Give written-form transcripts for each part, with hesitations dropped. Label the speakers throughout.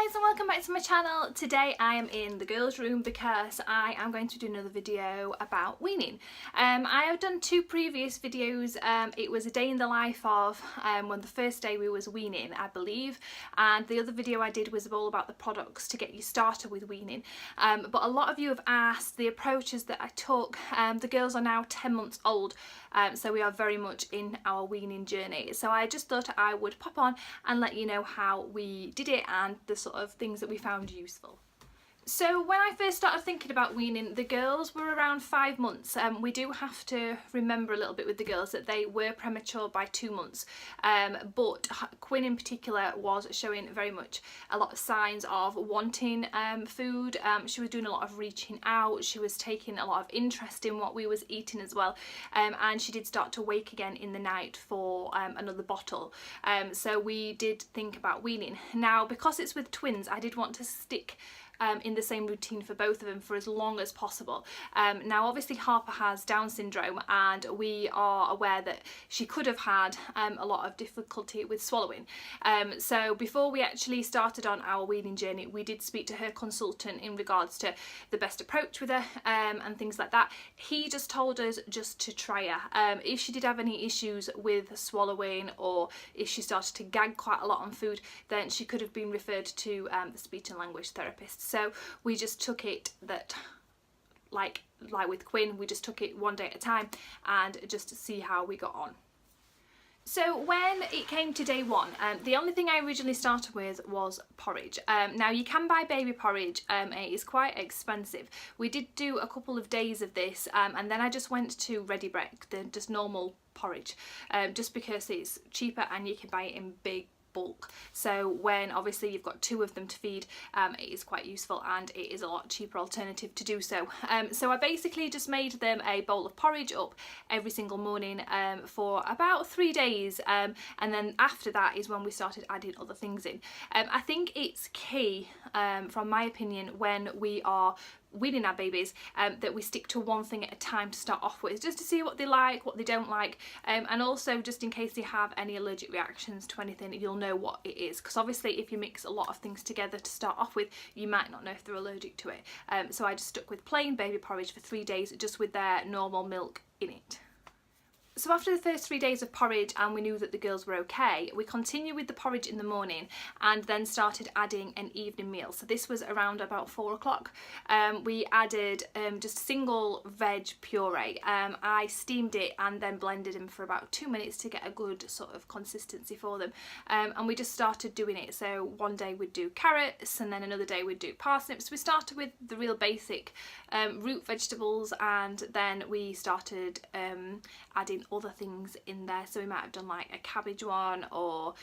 Speaker 1: guys, and welcome back to my channel. Today I am in the girls' room because I am going to do another video about weaning. I have done two previous videos. It was a day in the life of when the first day we was weaning, I believe, and the other video I did was all about the products to get you started with weaning. But a lot of you have asked the approaches that I took. The girls are now 10 months old, so we are very much in our weaning journey. So I just thought I would pop on and let you know how we did it and the sort of things that we found useful. So when I first started thinking about weaning, the girls were around 5 months. We do have to remember a little bit with the girls that they were premature by 2 months, but Quinn in particular was showing very much a lot of signs of wanting food. She was doing a lot of reaching out, she was taking a lot of interest in what we was eating as well, and she did start to wake again in the night for another bottle. So we did think about weaning. Now, because it's with twins, I did want to stick in the same routine for both of them for as long as possible. Now obviously Harper has Down syndrome, and we are aware that she could have had a lot of difficulty with swallowing. So before we actually started on our weaning journey, we did speak to her consultant in regards to the best approach with her and things like that. He just told us just to try her. If she did have any issues with swallowing, or if she started to gag quite a lot on food, then she could have been referred to the speech and language therapist. So we just took it that, like with Quinn, we just took it one day at a time and just to see how we got on. So when it came to day one, the only thing I originally started with was porridge. Now you can buy baby porridge, it is quite expensive. We did do a couple of days of this, and then I just went to Ready Break, the just normal porridge, just because it's cheaper and you can buy it in big bulk. So when obviously you've got 2 of them to feed, it is quite useful, and it is a lot cheaper alternative to do so. So I basically just made them a bowl of porridge up every single morning for about 3 days, and then after that is when we started adding other things in. I think it's key, from my opinion, when we are weaning our babies, that we stick to one thing at a time to start off with, just to see what they like, what they don't like, and also just in case they have any allergic reactions to anything, you'll know what it is, because obviously if you mix a lot of things together to start off with, you might not know if they're allergic to it. So I just stuck with plain baby porridge for 3 days, just with their normal milk in it. So after the first 3 days of porridge, and we knew that the girls were okay, we continued with the porridge in the morning and then started adding an evening meal. So this was around about 4 o'clock. We added just single veg puree. I steamed it and then blended them for about 2 minutes to get a good sort of consistency for them. And we just started doing it. So one day we'd do carrots, and then another day we'd do parsnips. We started with the real basic root vegetables, and then we started adding other things in there. So we might have done like a cabbage one, or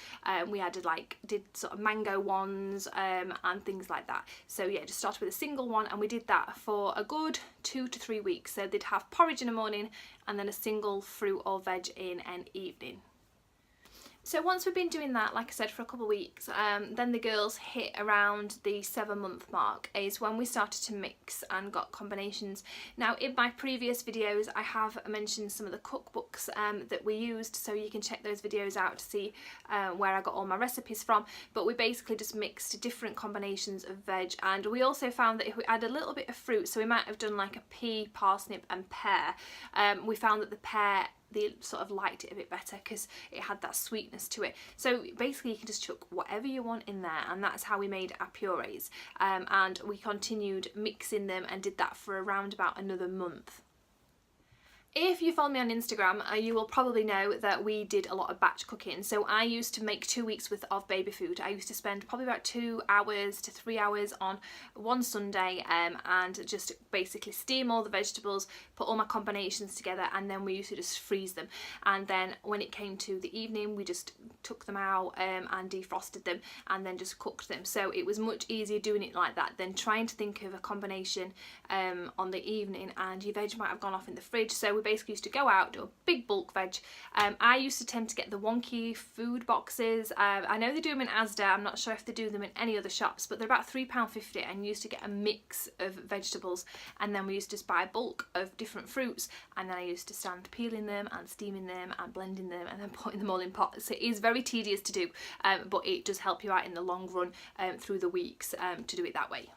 Speaker 1: we added did sort of mango ones, and things like that. So yeah, just started with a single one, and we did that for a good 2 to 3 weeks. So they'd have porridge in the morning and then a single fruit or veg in an evening. So once we've been doing that, like I said, for a couple of weeks, then the girls hit around the 7-month mark, is when we started to mix and got combinations. Now in my previous videos I have mentioned some of the cookbooks that we used, so you can check those videos out to see where I got all my recipes from. But we basically just mixed different combinations of veg, and we also found that if we add a little bit of fruit, so we might have done like a pea, parsnip and pear, we found that the pear, they sort of liked it a bit better because it had that sweetness to it. So basically you can just chuck whatever you want in there, and that's how we made our purees. And we continued mixing them and did that for around about another month. If you follow me on Instagram, you will probably know that we did a lot of batch cooking. So I used to make 2 weeks worth of baby food. I used to spend probably about 2 hours to 3 hours on one Sunday, and just basically steam all the vegetables, put all my combinations together, and then we used to just freeze them. And then when it came to the evening, we just took them out and defrosted them and then just cooked them. So it was much easier doing it like that than trying to think of a combination on the evening, and your veg might have gone off in the fridge. So we basically used to go out, do a big bulk veg. I used to tend to get the wonky food boxes. I know they do them in Asda, I'm not sure if they do them in any other shops, but they're about £3.50, and you used to get a mix of vegetables, and then we used to just buy bulk of different fruits, and then I used to stand peeling them and steaming them and blending them and then putting them all in pots. So it is very tedious to do, but it does help you out in the long run through the weeks to do it that way.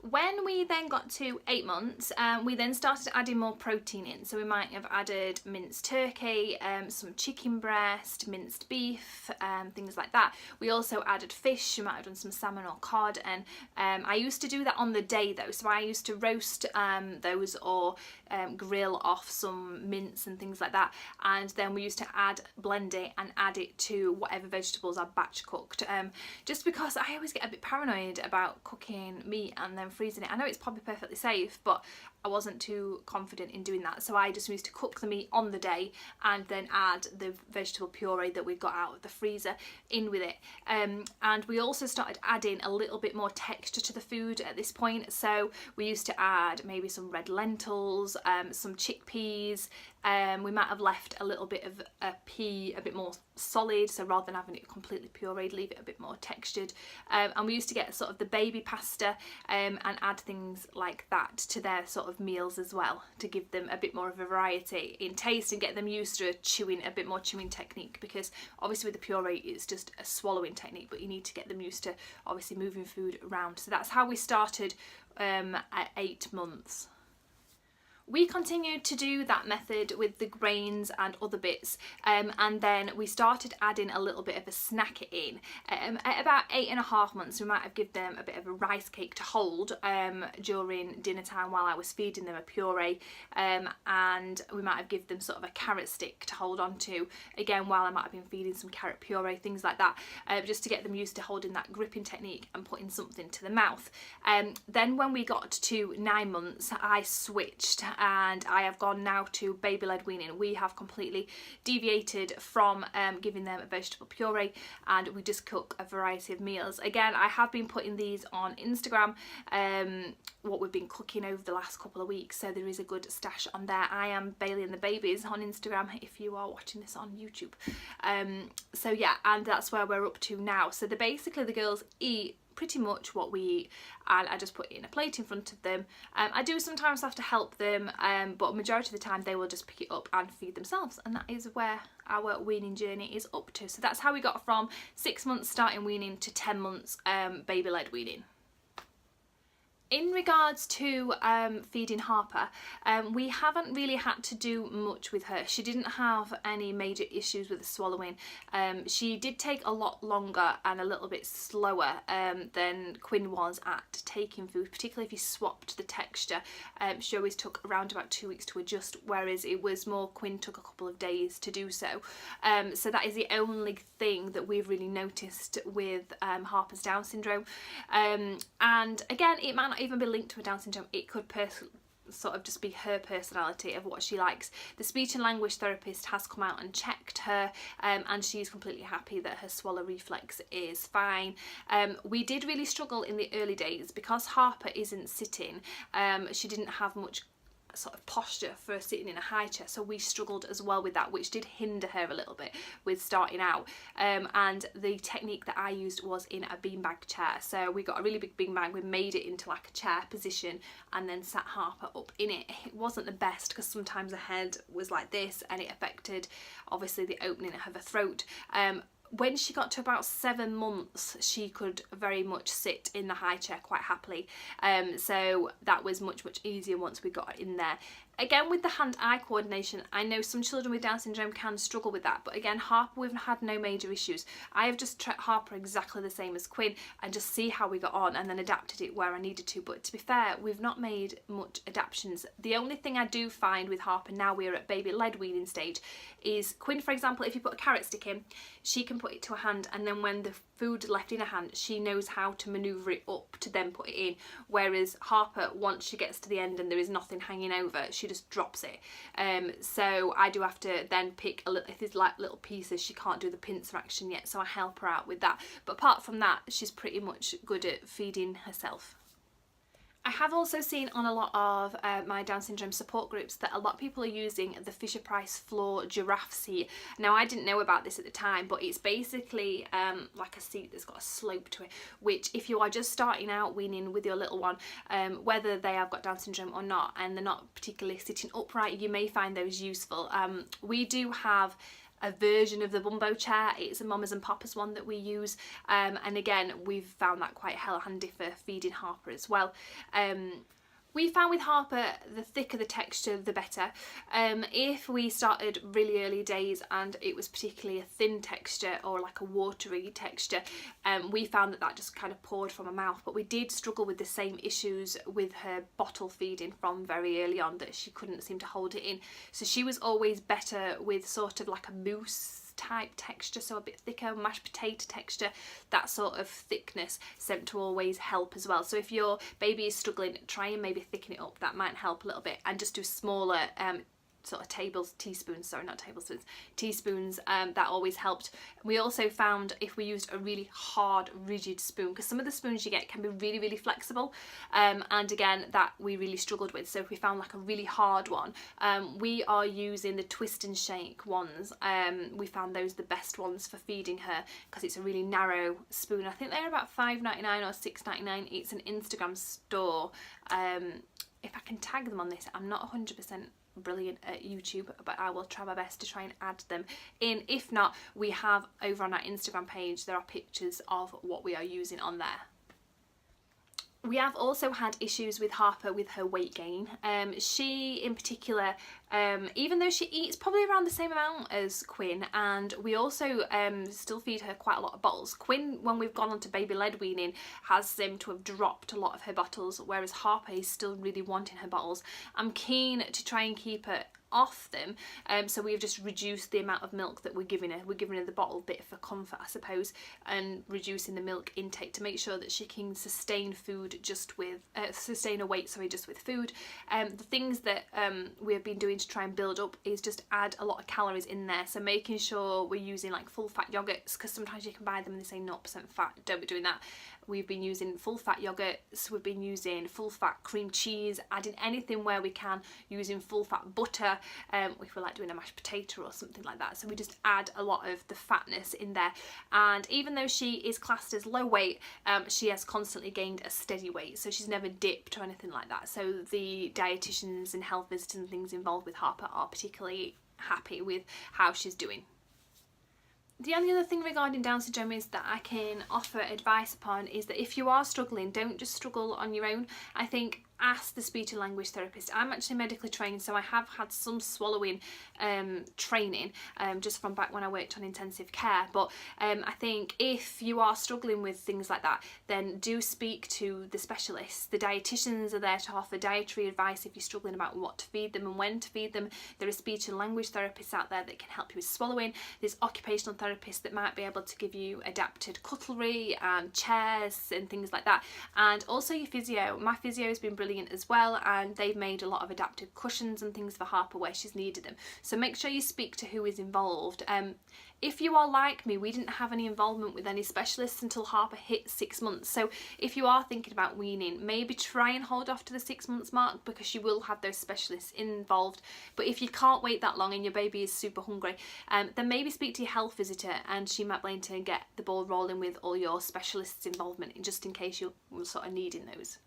Speaker 1: When we then got to 8 months, we then started adding more protein in. So we might have added minced turkey, some chicken breast, minced beef, things like that. We also added fish. We might have done some salmon or cod, and I used to do that on the day though. So I used to roast those or grill off some mince and things like that, and then we used to blend it and add it to whatever vegetables I batch cooked, just because I always get a bit paranoid about cooking meat and then freezing it. I know it's probably perfectly safe, but I wasn't too confident in doing that, so I just used to cook the meat on the day and then add the vegetable puree that we got out of the freezer in with it. And we also started adding a little bit more texture to the food at this point, so we used to add maybe some red lentils, some chickpeas. We might have left a little bit of a pea a bit more solid, so rather than having it completely pureed, leave it a bit more textured. And we used to get sort of the baby pasta and add things like that to their sort of meals as well, to give them a bit more of a variety in taste and get them used to a bit more chewing technique, because obviously with the puree it's just a swallowing technique, but you need to get them used to obviously moving food around. So that's how we started at 8 months. We continued to do that method with the grains and other bits, and then we started adding a little bit of a snack in. At about 8.5 months, we might have given them a bit of a rice cake to hold during dinner time while I was feeding them a puree, and we might have given them sort of a carrot stick to hold on to, again while I might have been feeding some carrot puree, things like that, just to get them used to holding that gripping technique and putting something to the mouth. Then when we got to 9 months, I switched, and I have gone now to baby-led weaning. We have completely deviated from giving them a vegetable puree, and we just cook a variety of meals. Again, I have been putting these on Instagram, what we've been cooking over the last couple of weeks, so there is a good stash on there. I am Bailey and the Babies on Instagram if you are watching this on YouTube. So yeah, and that's where we're up to now. So basically the girls eat pretty much what we eat, and I just put it in a plate in front of them. I do sometimes have to help them, but majority of the time they will just pick it up and feed themselves, and that is where our weaning journey is up to. So that's how we got from 6 months starting weaning to 10 months baby-led weaning. In regards to feeding Harper, we haven't really had to do much with her. She didn't have any major issues with the swallowing. She did take a lot longer and a little bit slower than Quinn was at taking food, particularly if you swapped the texture. She always took around about 2 weeks to adjust, whereas it was more Quinn took a couple of days to do so. So that is the only thing that we've really noticed with Harper's Down syndrome. And again, it might not even be linked to a Down syndrome. It could sort of just be her personality of what she likes. The speech and language therapist has come out and checked her, and she's completely happy that her swallow reflex is fine. We did really struggle in the early days because Harper isn't sitting. She didn't have much sort of posture for sitting in a high chair, so we struggled as well with that, which did hinder her a little bit with starting out. And the technique that I used was in a beanbag chair. So we got a really big beanbag, we made it into like a chair position and then sat Harper up in it. It wasn't the best because sometimes her head was like this and it affected obviously the opening of her throat. When she got to about 7 months, she could very much sit in the high chair quite happily. So that was much easier once we got in there. Again, with the hand-eye coordination, I know some children with Down syndrome can struggle with that, but again, Harper, we've had no major issues. I have just treated Harper exactly the same as Quinn and just see how we got on and then adapted it where I needed to. But to be fair, we've not made much adaptations. The only thing I do find with Harper now we're at baby-led weaning stage is Quinn, for example, if you put a carrot stick in, she can put it to her hand, and then when the food left in her hand, she knows how to manoeuvre it up to then put it in. Whereas Harper, once she gets to the end and there is nothing hanging over, she just drops it. So I do have to then pick a little, if there's like little pieces, she can't do the pincer action yet, so I help her out with that. But apart from that, she's pretty much good at feeding herself. I have also seen on a lot of my Down syndrome support groups that a lot of people are using the Fisher-Price floor giraffe seat. Now, I didn't know about this at the time, but it's basically like a seat that's got a slope to it, which if you are just starting out weaning with your little one, whether they have got Down syndrome or not, and they're not particularly sitting upright, you may find those useful. We do have a version of the Bumbo chair. It's a Mamas and Papas one that we use, and again we've found that quite handy for feeding Harper as well. We found with Harper, the thicker the texture, the better. If we started really early days and it was particularly a thin texture or like a watery texture, we found that just kind of poured from her mouth. But we did struggle with the same issues with her bottle feeding from very early on, that she couldn't seem to hold it in. So she was always better with sort of like a mousse type texture, so a bit thicker, mashed potato texture. That sort of thickness seemed to always help as well. So if your baby is struggling, try and maybe thicken it up. That might help a little bit, and just do smaller sort of teaspoons, that always helped. We also found if we used a really hard, rigid spoon, because some of the spoons you get can be really, really flexible, and again, that we really struggled with. So if we found like a really hard one, we are using the twist and shake ones. We found those the best ones for feeding her, because it's a really narrow spoon. I think they're about $5.99 or $6.99. It's an Instagram store. If I can tag them on this, I'm not 100% brilliant at YouTube, but I will try my best to try and add them in. If not, we have over on our Instagram page, there are pictures of what we are using on there. We have also had issues with Harper with her weight gain. She in particular, even though she eats probably around the same amount as Quinn, and we also still feed her quite a lot of bottles. Quinn, when we've gone on to baby-led weaning, has seemed to have dropped a lot of her bottles, whereas Harper is still really wanting her bottles. I'm keen to try and keep her off them, so we've just reduced the amount of milk that we're giving her. We're giving her the bottle bit for comfort, I suppose, and reducing the milk intake to make sure that she can sustain food just with sustain a weight, just with food. The things that we have been doing to try and build up is just add a lot of calories in there, so making sure we're using like full fat yogurts, because sometimes you can buy them and they say 0% fat. Don't be doing that. We've been using full fat yogurts, we've been using full fat cream cheese, adding anything where we can, using full fat butter, if we're like doing a mashed potato or something like that. So we just add a lot of the fatness in there. And even though she is classed as low weight, she has constantly gained a steady weight, so she's never dipped or anything like that. So the dietitians and health visitors and things involved with Harper are particularly happy with how she's doing. The only other thing regarding Down syndrome is that I can offer advice upon is that if you are struggling, don't just struggle on your own. I think ask the speech and language therapist. I'm actually medically trained, so I have had some swallowing training just from back when I worked on intensive care, but I think if you are struggling with things like that, then do speak to the specialists. The dietitians are there to offer dietary advice if you're struggling about what to feed them and when to feed them. There are speech and language therapists out there that can help you with swallowing. There's occupational therapists that might be able to give you adapted cutlery and chairs and things like that, and also your physio. My physio has been brilliant as well, and they've made a lot of adaptive cushions and things for Harper where she's needed them. So make sure you speak to who is involved. If you are like me, we didn't have any involvement with any specialists until Harper hit 6 months. So if you are thinking about weaning, maybe try and hold off to the 6 months mark, because you will have those specialists involved. But if you can't wait that long and your baby is super hungry, then maybe speak to your health visitor, and she might be able to get the ball rolling with all your specialists' involvement, just in case you're sort of needing those.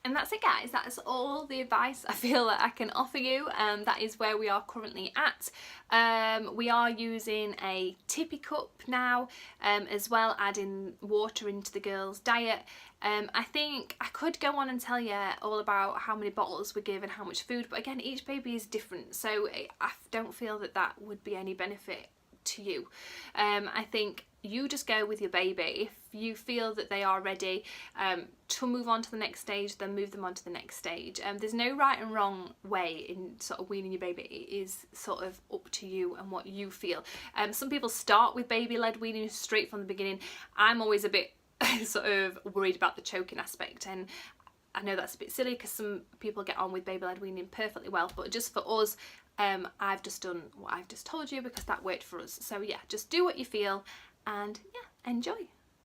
Speaker 1: And that's it, guys. That's all the advice I feel that I can offer you. That is where we are currently at. We are using a tippy cup now, as well, adding water into the girls' diet. I think I could go on and tell you all about how many bottles we give and how much food, but again, each baby is different, so I don't feel that that would be any benefit to you. I think you just go with your baby. If you feel that they are ready to move on to the next stage, then move them on to the next stage. There's no right and wrong way in sort of weaning your baby. It is sort of up to you and what you feel. Some people start with baby-led weaning straight from the beginning. I'm always a bit sort of worried about the choking aspect, and I know that's a bit silly because some people get on with baby-led weaning perfectly well, but just for us, I've just done what I've just told you because that worked for us. So yeah, just do what you feel and yeah, enjoy.